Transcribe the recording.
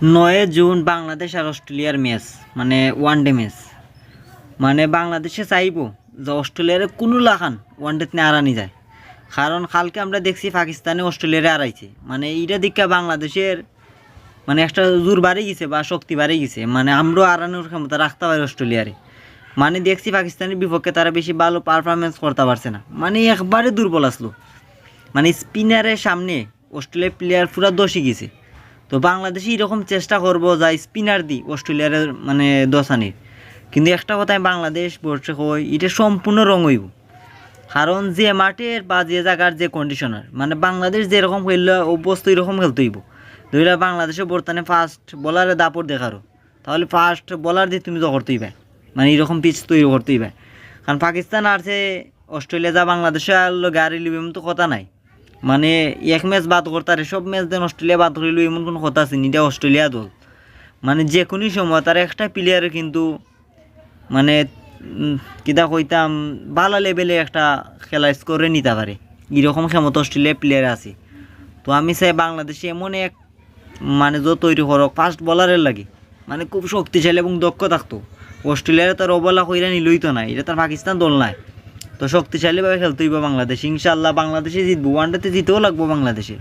9 June Bangladesh আর অস্ট্রেলিয়ার match, মানে one day match. মানে বাংলাদেশে চাইব যে অস্ট্রেলিয়ার কোনো লাখান ওয়ানডেতে আরানি যায়, কারণ কালকে আমরা দেখছি পাকিস্তানে অস্ট্রেলিয়ারে হারাইছে। মানে এইটা দীক্ষা বাংলাদেশের মানে একটা জোর বাড়ে গেছে বা শক্তি বাড়ে গেছে, মানে আমরাও আরানোর ক্ষমতা রাখতে পারি অস্ট্রেলিয়ারে। মানে দেখছি পাকিস্তানের বিপক্ষে তারা বেশি ভালো পারফরমেন্স করতে পারছে না, মানে একবারে দুর্বল আসলো। মানে স্পিনারের সামনে অস্ট্রেলিয়ার প্লেয়ার পুরা দোষী গেছে। তো বাংলাদেশে এরকম চেষ্টা করবো যা স্পিনার দিই অস্ট্রেলিয়ার মানে দশানির। কিন্তু একটা কথায় বাংলাদেশ বলছে হয় এটা সম্পূর্ণ রং হইব, কারণ যে মাঠের বা যে জায়গার যে কন্ডিশনার, মানে বাংলাদেশ যেরকম খেললে অভ্যস্ত এরকম খেলতে হইব। ধরিলা বাংলাদেশে বর্তমানে ফাস্ট বলারে দাপট দেখারো, তাহলে ফাস্ট বলার দিয়ে তুমি তো করতেই পাই, মানে এরকম পিচ তৈরি করতেই পাই। কারণ পাকিস্তান আর যে অস্ট্রেলিয়া যা বাংলাদেশে আলো গাড়ি লিবে এমন তো কথা নাই। মানে এক ম্যাচ বাদ করতারে সব ম্যাচ দেন অস্ট্রেলিয়া বাদ করিল এমন কোনো কথা আছে নি, এটা অস্ট্রেলিয়া দল। মানে যে কোনো সময় তার একটা প্লেয়ারে কিন্তু মানে কিতা কইতাম ভালো লেভেলে একটা খেলা স্কোরে নিতে পারে, এরকম ক্ষমতা অস্ট্রেলিয়ার প্লেয়ার আছে। তো আমি চাই বাংলাদেশে এমন এক মানে যত তৈরি করক ফাস্ট বলারের লাগে, মানে খুব শক্তিশালী এবং দক্ষ থাকতো। অস্ট্রেলিয়ার তার অবলা কইরা নিলই তো নাই, এটা তার পাকিস্তান দল নাই। তো শক্তিশালীভাবে খেলতে হইব বাংলাদেশ, ইনশাআল্লাহ বাংলাদেশে জিতবো, ওয়ানডেতে জিতেও লাগবো বাংলাদেশে।